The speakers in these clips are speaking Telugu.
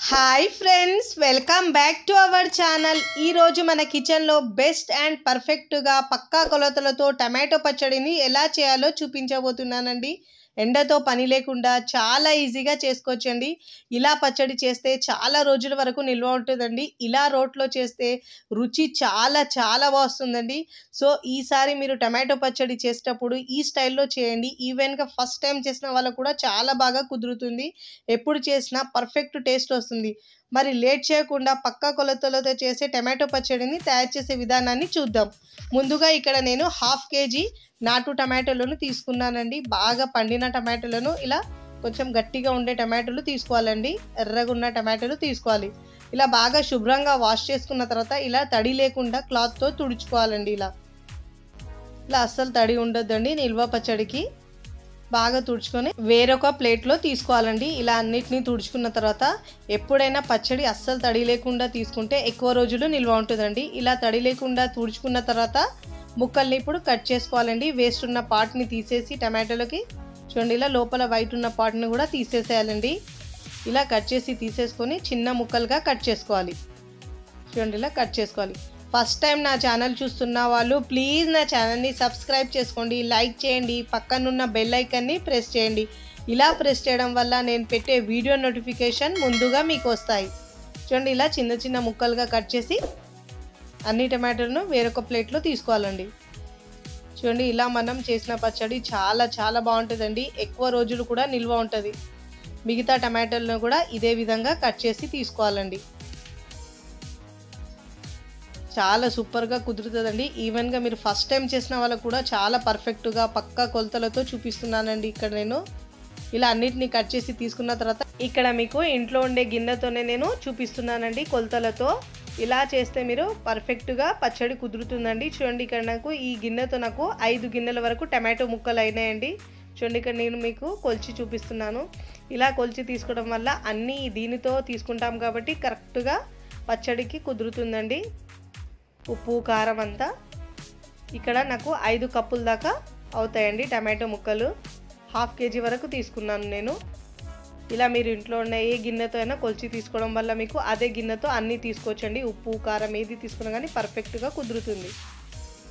Hi friends, welcome back to our channel. ఈరోజు మన కిచెన్లో బెస్ట్ అండ్ పర్ఫెక్ట్గా పక్కా కొలతలతో టమాటో పచ్చడిని ఎలా చేయాలో చూపించబోతున్నానండి. ఎండతో పని లేకుండా చాలా ఈజీగా చేసుకోవచ్చండి. ఇలా పచ్చడి చేస్తే చాలా రోజుల వరకు నిల్వ ఉంటుందండి. ఇలా రోట్లో చేస్తే రుచి చాలా చాలా బాగుంటుందండి. సో ఈసారి మీరు టమాటో పచ్చడి చేసేటప్పుడు ఈ స్టైల్లో చేయండి. ఈవెన్గా ఫస్ట్ టైం చేసిన వాళ్ళకు కూడా చాలా బాగా కుదురుతుంది. ఎప్పుడు చేసినా పర్ఫెక్ట్ టేస్ట్ వస్తుంది. మరి లేట్ చేయకుండా పక్కా కొలతలతో చేసే టమాటో పచ్చడిని తయారు చేసే విధానాన్ని చూద్దాం. ముందుగా ఇక్కడ నేను 1/2 kg నాటు టమాటోలను తీసుకున్నానండి. బాగా పండిన టమాటోలను ఇలా కొంచెం గట్టిగా ఉండే టమాటోలు తీసుకోవాలండి. ఎర్రగా ఉన్న టమాటోలు తీసుకోవాలి. ఇలా బాగా శుభ్రంగా వాష్ చేసుకున్న తర్వాత ఇలా తడి లేకుండా క్లాత్తో తుడుచుకోవాలండి. ఇలా అస్సలు తడి ఉండొద్దండి. నిల్వ పచ్చడికి బాగా తుడుచుకొని వేరొక ప్లేట్లో తీసుకోవాలండి. ఇలా అన్నిటినీ తుడుచుకున్న తర్వాత ఎప్పుడైనా పచ్చడి అస్సలు తడి లేకుండా తీసుకుంటే ఎక్కువ రోజులు నిల్వ ఉంటుందండి. ఇలా తడి లేకుండా తుడుచుకున్న తర్వాత ముక్కల్ని ఇప్పుడు కట్ చేసుకోవాలండి. వేస్ట్ ఉన్న పార్ట్ని తీసేసి టమాటోలకి చూడండి, ఇలా లోపల వైట్ ఉన్న పార్ట్ని కూడా తీసేసేయాలండి. ఇలా కట్ చేసి తీసేసుకొని చిన్న ముక్కలుగా కట్ చేసుకోవాలి. చూడండి, ఇలా కట్ చేసుకోవాలి. ఫస్ట్ టైం నా ఛానల్ చూస్తున్న వాళ్ళు ప్లీజ్ నా ఛానల్ని సబ్స్క్రైబ్ చేసుకోండి, లైక్ చేయండి, పక్కనున్న బెల్ ఐకాన్ని ప్రెస్ చేయండి. ఇలా ప్రెస్ చేయడం వల్ల నేను పెట్టే వీడియో నోటిఫికేషన్ ముందుగా మీకు వస్తాయి. చూడండి, ఇలా చిన్న చిన్న ముక్కలుగా కట్ చేసి అన్ని టమాటోలను వేరొక ప్లేట్లో తీసుకోవాలండి. చూడండి, ఇలా మనం చేసిన పచ్చడి చాలా చాలా బాగుంటుందండి. ఎక్కువ రోజులు కూడా నిల్వ ఉంటుంది. మిగతా టమాటోలను కూడా ఇదే విధంగా కట్ చేసి తీసుకోవాలండి. చాలా సూపర్గా కుదురుతుందండి. ఈవెన్గా మీరు ఫస్ట్ టైం చేసిన వాళ్ళకు కూడా చాలా పర్ఫెక్ట్గా పక్కా కొలతలతో చూపిస్తున్నానండి. ఇక్కడ నేను ఇలా అన్నిటినీ కట్ చేసి తీసుకున్న తర్వాత ఇక్కడ మీకు ఇంట్లో ఉండే గిన్నెతోనే నేను చూపిస్తున్నానండి కొలతలతో. ఇలా చేస్తే మీరు పర్ఫెక్ట్గా పచ్చడి కుదురుతుందండి. చూడండి, ఇక్కడ నాకు ఈ గిన్నెతో నాకు 5 గిన్నెల వరకు టమాటో ముక్కలు అయినాయండి. చూడండి, ఇక్కడ నేను మీకు కొలిచి చూపిస్తున్నాను. ఇలా కొలిచి తీసుకోవడం వల్ల అన్నీ దీనితో తీసుకుంటాం కాబట్టి కరెక్ట్గా పచ్చడికి కుదురుతుందండి. ఉప్పు కారం అంతా ఇక్కడ నాకు 5 కప్పుల దాకా అవుతాయండి టమాటో ముక్కలు. 1/2 kg వరకు తీసుకున్నాను నేను. ఇలా మీరు ఇంట్లో ఉన్న ఏ గిన్నెతో అయినా కొలిచి తీసుకోవడం వల్ల మీకు అదే గిన్నెతో అన్నీ తీసుకోవచ్చండి. ఉప్పు కారం ఏది తీసుకున్నా కానీ పర్ఫెక్ట్గా కుదురుతుంది.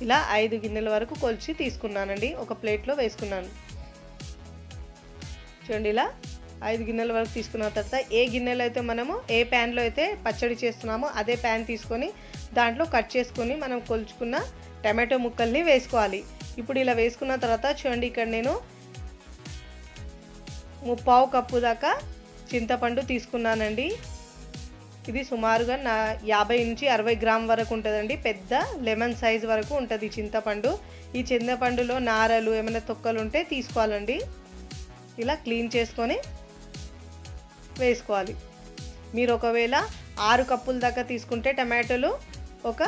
ఇలా 5 గిన్నెల వరకు కొలిచి తీసుకున్నానండి. ఒక ప్లేట్లో వేసుకున్నాను. చూడండి, ఇలా 5 గిన్నెల వరకు తీసుకున్న తర్వాత ఏ గిన్నెలో అయితే మనము ఏ ప్యాన్లో అయితే పచ్చడి చేస్తున్నామో అదే ప్యాన్ తీసుకొని దాంట్లో కట్ చేసుకొని మనం కొలుచుకున్న టమాటో ముక్కల్ని వేసుకోవాలి. ఇప్పుడు ఇలా వేసుకున్న తర్వాత చూడండి, ఇక్కడ నేను 3/4 కప్పు దాకా చింతపండు తీసుకున్నానండి. ఇది సుమారుగా 50 నుంచి 60 గ్రామ్ వరకు ఉంటుందండి. పెద్ద లెమన్ సైజ్ వరకు ఉంటుంది చింతపండు. ఈ చింతపండులో నారలు ఏమైనా తొక్కలు ఉంటే తీసుకోవాలండి. ఇలా క్లీన్ చేసుకొని వేసుకోవాలి. మీరు ఒకవేళ 6 కప్పుల దాకా తీసుకుంటే టమాటోలు ఒక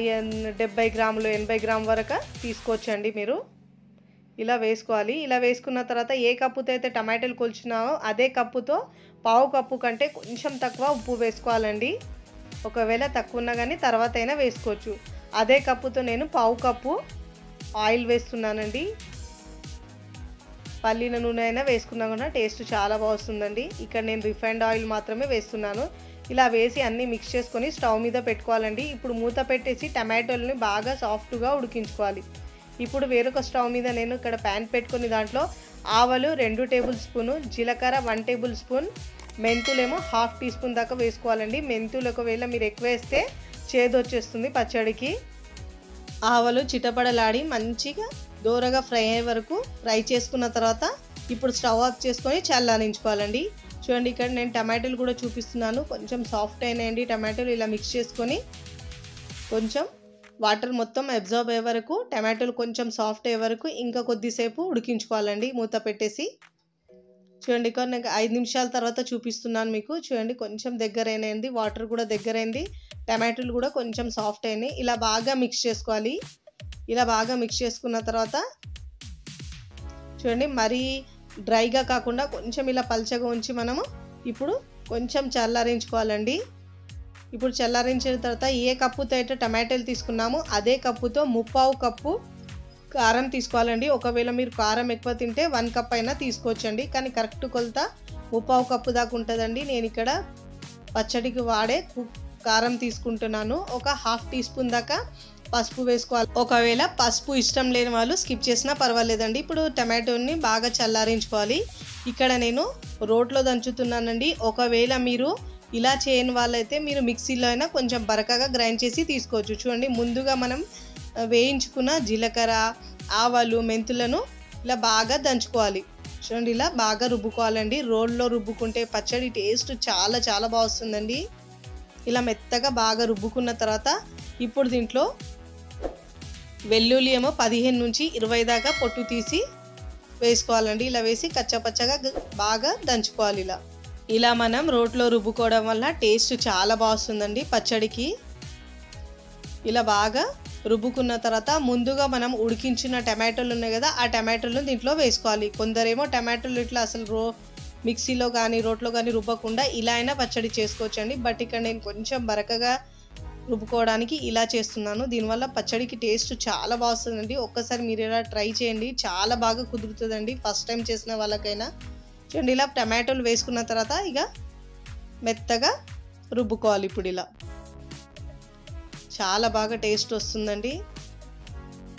70 గ్రాములు 80 గ్రామ్ వరకు తీసుకోవచ్చండి మీరు. ఇలా వేసుకోవాలి. ఇలా వేసుకున్న తర్వాత ఏ కప్పుతో అయితే టమాటాలు కొలిచినామో అదే కప్పుతో 1/4 కప్పు కంటే కొంచెం తక్కువ ఉప్పు వేసుకోవాలండి. ఒకవేళ తక్కువ ఉన్నా కానీ తర్వాత అయినా వేసుకోవచ్చు. అదే కప్పుతో నేను 1/4 కప్పు ఆయిల్ వేస్తున్నానండి. పల్లీల నూనె అయినా వేసుకున్నా కూడా టేస్ట్ చాలా బాగుంటుందండి. ఇక్కడ నేను రిఫైండ్ ఆయిల్ మాత్రమే వేస్తున్నాను. ఇలా వేసి అన్నీ మిక్స్ చేసుకొని స్టవ్ మీద పెట్టుకోవాలండి. ఇప్పుడు మూత పెట్టేసి టమాటోలని బాగా సాఫ్ట్గా ఉడికించుకోవాలి. ఇప్పుడు వేరొక స్టవ్ మీద నేను ఇక్కడ ప్యాన్ పెట్టుకొని దాంట్లో ఆవాలు 2 టేబుల్ స్పూను, జీలకర్ర 1 టేబుల్ స్పూన్, మెంతులేమో 1/2 టీ స్పూన్ దాకా వేసుకోవాలండి. మెంతులు ఒకవేళ మీరు ఎక్కువ వేస్తే చేదు వచ్చేస్తుంది పచ్చడికి. ఆవాలు చిటపడలాడి మంచిగా దూరగా ఫ్రై అయ్యే వరకు ఫ్రై చేసుకున్న తర్వాత ఇప్పుడు స్టవ్ ఆఫ్ చేసుకొని చల్లారించుకోవాలండి. చూడండి, ఇక్కడ నేను టమాటోలు కూడా చూపిస్తున్నాను. కొంచెం సాఫ్ట్ అయినాయండి టమాటోలు. ఇలా మిక్స్ చేసుకొని కొంచెం వాటర్ మొత్తం అబ్జర్వ్ అయ్యే వరకు, టమాటోలు కొంచెం సాఫ్ట్ అయ్యే వరకు ఇంకా కొద్దిసేపు ఉడికించుకోవాలండి మూత పెట్టేసి. చూడండి, ఇక్కడ నేను 5 నిమిషాల తర్వాత చూపిస్తున్నాను మీకు. చూడండి, కొంచెం దగ్గర అయినాయండి, వాటర్ కూడా దగ్గరైంది, టమాటోలు కూడా కొంచెం సాఫ్ట్ అయినాయి. ఇలా బాగా మిక్స్ చేసుకోవాలి. ఇలా బాగా మిక్స్ చేసుకున్న తర్వాత చూడండి, మరీ డ్రైగా కాకుండా కొంచెం ఇలా పల్చగా ఉంచి మనము ఇప్పుడు కొంచెం చల్లారించుకోవాలండి. ఇప్పుడు చల్లారించిన తర్వాత ఏ కప్పుతో అయితే టమాటాలు తీసుకున్నామో అదే కప్పుతో 3/4 కప్పు కారం తీసుకోవాలండి. ఒకవేళ మీరు కారం ఎక్కువ తింటే 1 కప్ అయినా తీసుకోవచ్చండి. కానీ కరెక్ట్ కొలత ముప్పావు కప్పు దాకా ఉంటుందండి. నేను ఇక్కడ పచ్చడికి వాడే కారం తీసుకుంటున్నాను. ఒక హాఫ్ టీ స్పూన్ దాకా పసుపు వేసుకోవాలి. ఒకవేళ పసుపు ఇష్టం లేని వాళ్ళు స్కిప్ చేసినా పర్వాలేదండి. ఇప్పుడు టమాటోని బాగా చల్లారించుకోవాలి. ఇక్కడ నేను రోట్లో దంచుతున్నానండి. ఒకవేళ మీరు ఇలా చేయని వాళ్ళైతే మీరు మిక్సీలో అయినా కొంచెం బరకగా గ్రైండ్ చేసి తీసుకోవచ్చు. చూడండి, ముందుగా మనం వేయించుకున్న జీలకర్ర, ఆవాలు, మెంతులను ఇలా బాగా దంచుకోవాలి. చూడండి, ఇలా బాగా రుబ్బుకోవాలండి. రోల్లో రుబ్బుకుంటే పచ్చడి టేస్ట్ చాలా చాలా బాగా వస్తుందండి. ఇలా మెత్తగా బాగా రుబ్బుకున్న తర్వాత ఇప్పుడు దీంట్లో వెల్లుల్లి ఏమో 15 నుంచి 20 దాకా పొట్టు తీసి వేసుకోవాలండి. ఇలా వేసి కచ్చపచ్చగా బాగా దంచుకోవాలి. ఇలా మనం రోట్లో రుబ్బుకోవడం వల్ల టేస్ట్ చాలా బాగుంటుందండి పచ్చడికి. ఇలా బాగా రుబ్బుకున్న తర్వాత ముందుగా మనం ఉడికించిన టమాటోలు ఉన్నాయి కదా, ఆ టమాటోలను దీంట్లో వేసుకోవాలి. కొందరేమో టమాటోలు ఇట్లా అసలు మిక్సీలో కానీ రోట్లో కానీ రుబ్బకుండా ఇలా అయినా పచ్చడి చేసుకోవచ్చండి. బట్ ఇక్కడ నేను కొంచెం బరకగా రుబ్బుకోవడానికి ఇలా చేస్తున్నాను. దీనివల్ల పచ్చడికి టేస్ట్ చాలా బాగుంటుందండి. ఒక్కసారి మీరు ఇలా ట్రై చేయండి, చాలా బాగా కుదురుతుందండి ఫస్ట్ టైం చేసిన వాళ్ళకైనా. చూడండి, ఇలా టమాటోలు వేసుకున్న తర్వాత ఇక మెత్తగా రుబ్బుకోవాలి. ఇప్పుడు ఇలా చాలా బాగా టేస్ట్ వస్తుందండి.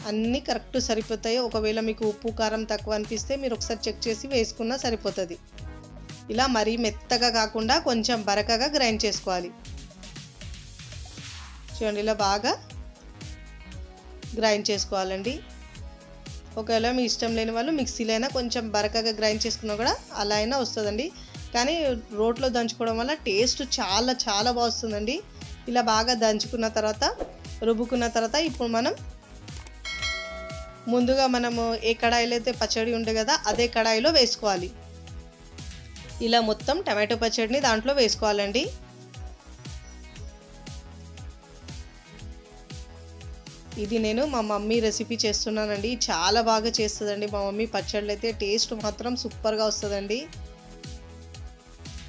అన్నీ కరెక్ట్ సరిపోతాయి. ఒకవేళ మీకు ఉప్పు కారం తక్కువ అనిపిస్తే మీరు ఒకసారి చెక్ చేసి వేసుకున్నా సరిపోతుంది. ఇలా మరీ మెత్తగా కాకుండా కొంచెం బరకగా గ్రైండ్ చేసుకోవాలి. చూడండి, ఇలా బాగా గ్రైండ్ చేసుకోవాలండి. ఒకవేళ మీ ఇష్టం లేని వాళ్ళు మిక్సీలో అయినా కొంచెం బరకగా గ్రైండ్ చేసుకున్నా కూడా అలా అయినా వస్తుందండి. కానీ రోట్లో దంచుకోవడం వల్ల టేస్ట్ చాలా చాలా బాగుంటుందండి. ఇలా బాగా దంచుకున్న తర్వాత రుబ్బుకున్న తర్వాత ఇప్పుడు మనం ముందుగా మనము ఏ కడాయిలో అయితే పచ్చడి ఉండే కదా అదే కడాయిలో వేసుకోవాలి. ఇలా మొత్తం టమాటో పచ్చడిని దాంట్లో వేసుకోవాలండి. ఇది నేను మా మమ్మీ రెసిపీ చేస్తున్నానండి. చాలా బాగా చేస్తుందండి మా మమ్మీ పచ్చళ్ళు అయితే. టేస్ట్ మాత్రం సూపర్గా వస్తుందండి.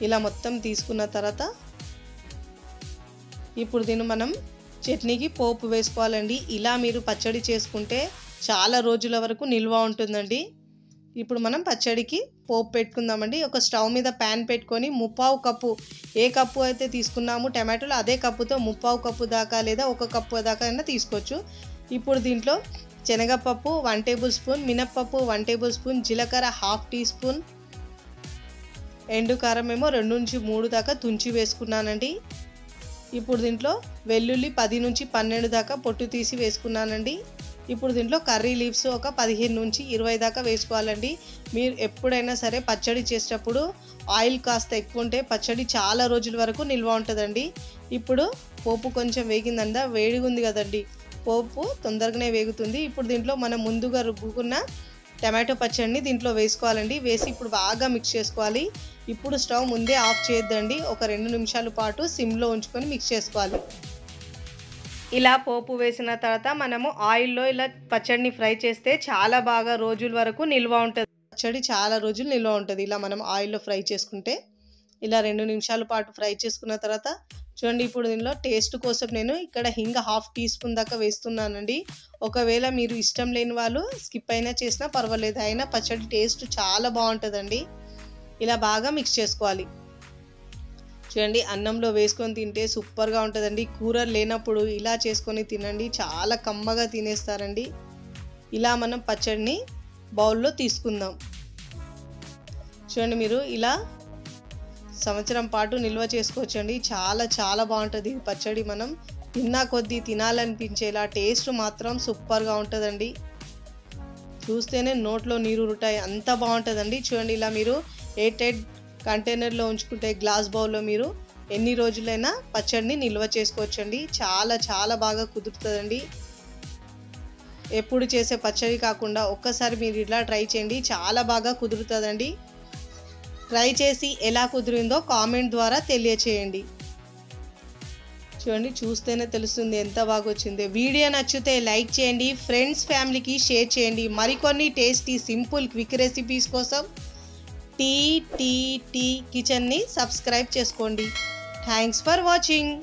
ఇలా మొత్తం తీసుకున్న తర్వాత ఇప్పుడు దీన్ని మనం చట్నీకి పోపు వేసుకోవాలండి. ఇలా మీరు పచ్చడి చేసుకుంటే చాలా రోజుల వరకు నిల్వ ఉంటుందండి. ఇప్పుడు మనం పచ్చడికి పోపు పెట్టుకుందామండి. ఒక స్టవ్ మీద ప్యాన్ పెట్టుకొని ముప్పావు కప్పు, ఏ కప్పు అయితే తీసుకున్నాము టమాటోలు అదే కప్పుతో ముప్పావు కప్పు దాకా లేదా 1 కప్పు దాకా అయినా తీసుకోవచ్చు. ఇప్పుడు దీంట్లో శనగపప్పు 1 టేబుల్ స్పూన్, మినప్పప్పు 1 టేబుల్ స్పూన్, జీలకర్ర హాఫ్ టీ స్పూన్, ఎండు కారం ఏమో 2 నుంచి 3 దాకా తుంచి వేసుకున్నానండి. ఇప్పుడు దీంట్లో వెల్లుల్లి 10 నుంచి 12 దాకా పొట్టు తీసి వేసుకున్నానండి. ఇప్పుడు దీంట్లో కర్రీ లీవ్స్ ఒక 15 నుంచి 20 దాకా వేసుకోవాలండి. మీరు ఎప్పుడైనా సరే పచ్చడి చేసేటప్పుడు ఆయిల్ కాస్త ఎక్కువ ఉంటే పచ్చడి చాలా రోజుల వరకు నిల్వ ఉంటుందండి. ఇప్పుడు పోపు కొంచెం వేగిందందా, వేడిగా ఉంది కదండి, పోపు తొందరగానే వేగుతుంది. ఇప్పుడు దీంట్లో మనం ముందుగా రుబ్బుకున్న టమాటో పచ్చడిని దీంట్లో వేసుకోవాలండి. వేసి ఇప్పుడు బాగా మిక్స్ చేసుకోవాలి. ఇప్పుడు స్టవ్ ముందే ఆఫ్ చేయొద్దండి. ఒక 2 నిమిషాల పాటు సిమ్లో ఉంచుకొని మిక్స్ చేసుకోవాలి. ఇలా పోపు వేసిన తర్వాత మనము ఆయిల్లో ఇలా పచ్చడిని ఫ్రై చేస్తే చాలా బాగా రోజుల వరకు నిల్వ ఉంటుంది. పచ్చడి చాలా రోజులు నిల్వ ఉంటుంది ఇలా మనం ఆయిల్లో ఫ్రై చేసుకుంటే. ఇలా 2 నిమిషాల పాటు ఫ్రై చేసుకున్న తర్వాత చూడండి, ఇప్పుడు దీనిలో టేస్ట్ కోసం నేను ఇక్కడ హింగ హాఫ్ టీ స్పూన్ దాకా వేస్తున్నానండి. ఒకవేళ మీరు ఇష్టం లేని వాళ్ళు స్కిప్ అయినా చేసినా పర్వాలేదు, అయినా పచ్చడి టేస్ట్ చాలా బాగుంటుందండి. ఇలా బాగా మిక్స్ చేసుకోవాలి. చూడండి, అన్నంలో వేసుకొని తింటే సూపర్గా ఉంటుందండి. కూరలు లేనప్పుడు ఇలా చేసుకొని తినండి, చాలా కమ్మగా తినేస్తారండి. ఇలా మనం పచ్చడిని బౌల్లో తీసుకుందాం. చూడండి, మీరు ఇలా సంవత్సరం పాటు నిల్వ చేసుకోవచ్చండి. చాలా చాలా బాగుంటుంది ఈ పచ్చడి. మనం తిన్నా కొద్దీ తినాలనిపించేలా టేస్ట్ మాత్రం సూపర్గా ఉంటుందండి. చూస్తేనే నోట్లో నీరు ఉరుటాయి, అంత బాగుంటుందండి. చూడండి, ఇలా మీరు ఎయిర్ టైట్ కంటైనర్లో ఉంచుకుంటే గ్లాస్ బౌల్లో మీరు ఎన్ని రోజులైనా పచ్చడిని నిల్వ చేసుకోవచ్చండి. చాలా చాలా బాగా కుదురుతుందండి. ఎప్పుడు చేసే పచ్చడి కాకుండా ఒక్కసారి మీరు ఇలా ట్రై చేయండి, చాలా బాగా కుదురుతుందండి. ట్రై చేసి ఎలా కుదిరిందో కామెంట్ ద్వారా తెలియచేయండి. చూడండి, చూస్తేనే తెలుస్తుంది ఎంత బాగా వచ్చింది. వీడియో నచ్చితే లైక్ చేయండి, ఫ్రెండ్స్ ఫ్యామిలీకి షేర్ చేయండి. మరికొన్ని టేస్టీ సింపుల్ క్విక్ రెసిపీస్ కోసం టీ కిచెన్ని సబ్స్క్రైబ్ చేసుకోండి. Thanks for watching.